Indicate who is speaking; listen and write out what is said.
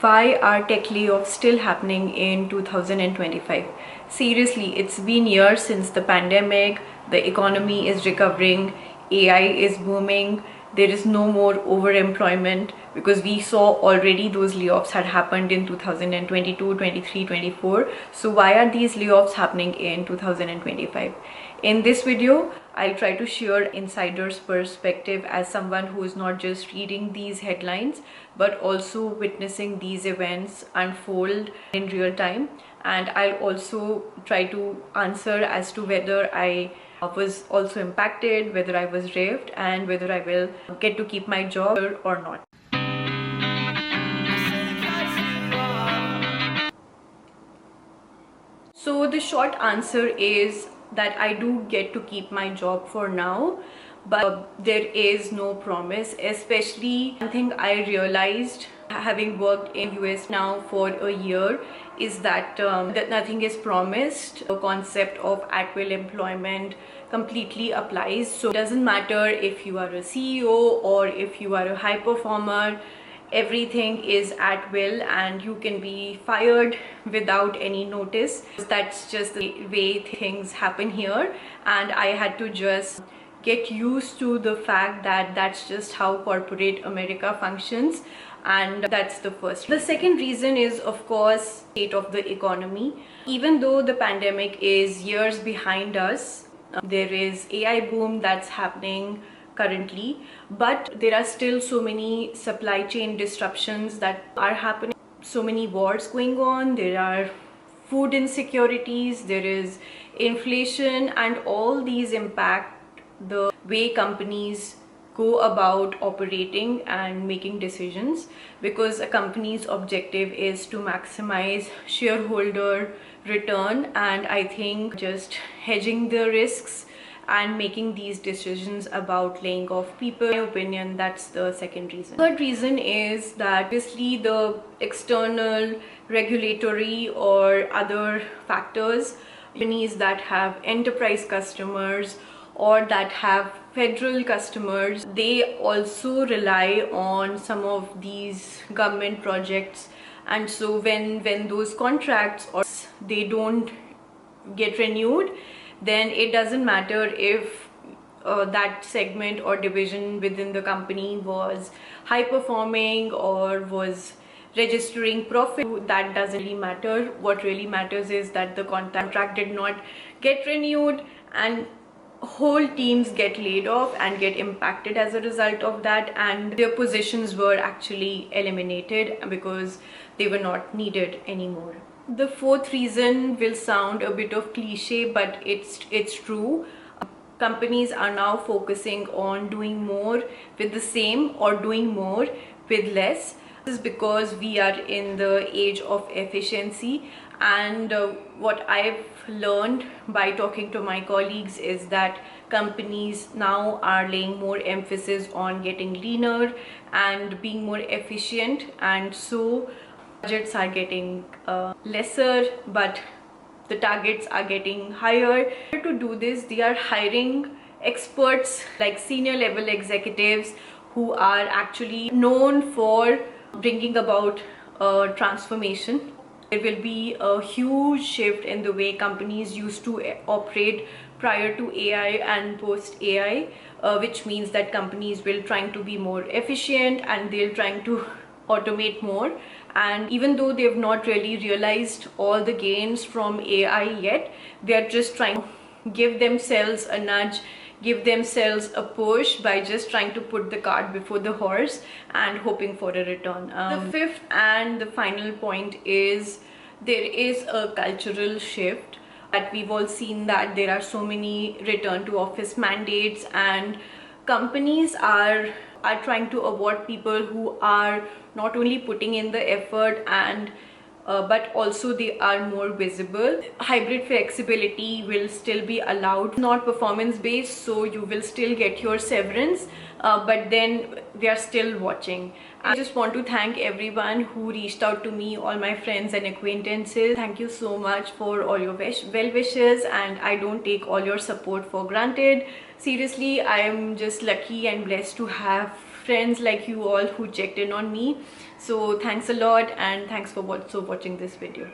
Speaker 1: Why are tech layoffs still happening in 2025? Seriously, it's been years since the pandemic, the economy is recovering, AI is booming, there is no more overemployment because we saw already those layoffs had happened in 2022, 23, 24. So why are these layoffs happening in 2025? In this video, I'll try to share insider's perspective as someone who is not just reading these headlines but also witnessing these events unfold in real time. And I'll also try to answer as to whether I was also impacted, whether I was relieved, and whether I will get to keep my job or not. So the short answer is that I do get to keep my job for now, but there is no promise. Especially one thing I realized having worked in US now for a year is that nothing is promised. The concept of at-will employment completely applies. So it doesn't matter if you are a CEO or if you are a high performer, everything is at will and you can be fired without any notice. That's just the way things happen here, and I had to just get used to the fact that that's just how corporate America functions. And that's the first. The second reason is, of course, state of the economy. Even though the pandemic is years behind us, there is AI boom that's happening currently, but there are still so many supply chain disruptions that are happening, so many wars going on, there are food insecurities, there is inflation, and all these impact the way companies go about operating and making decisions, because a company's objective is to maximize shareholder return. And I think just hedging the risks and making these decisions about laying off people, in my opinion, that's the second reason. Third reason is that obviously the external regulatory or other factors, companies that have enterprise customers or that have federal customers, they also rely on some of these government projects. And so when those contracts or they don't get renewed, then it doesn't matter if that segment or division within the company was high performing or was registering profit. That doesn't really matter. What really matters is that the contract did not get renewed and whole teams get laid off and get impacted as a result of that, and their positions were actually eliminated because they were not needed anymore. The fourth reason will sound a bit of cliche, but it's true. Companies are now focusing on doing more with the same or doing more with less. This is because we are in the age of efficiency, and what I've learned by talking to my colleagues is that companies now are laying more emphasis on getting leaner and being more efficient, and so budgets are getting lesser, but the targets are getting higher. To do this, they are hiring experts like senior level executives who are actually known for bringing about transformation. There will be a huge shift in the way companies used to operate prior to AI and post AI, which means that companies will trying to be more efficient and they're trying to automate more. And even though they've not really realized all the gains from AI yet, they're just trying to give themselves a nudge, give themselves a push by just trying to put the cart before the horse and hoping for a return. The fifth and the final point is there is a cultural shift that we've all seen, that there are so many return to office mandates, and companies are trying to award people who are not only putting in the effort and but also they are more visible. Hybrid flexibility will still be allowed, not performance based, so you will still get your severance, but then they are still watching. I just want to thank everyone who reached out to me, all my friends and acquaintances. Thank you so much for all your well wishes, and I don't take all your support for granted. Seriously, I am just lucky and blessed to have friends like you all who checked in on me. So thanks a lot, and thanks for watching this video.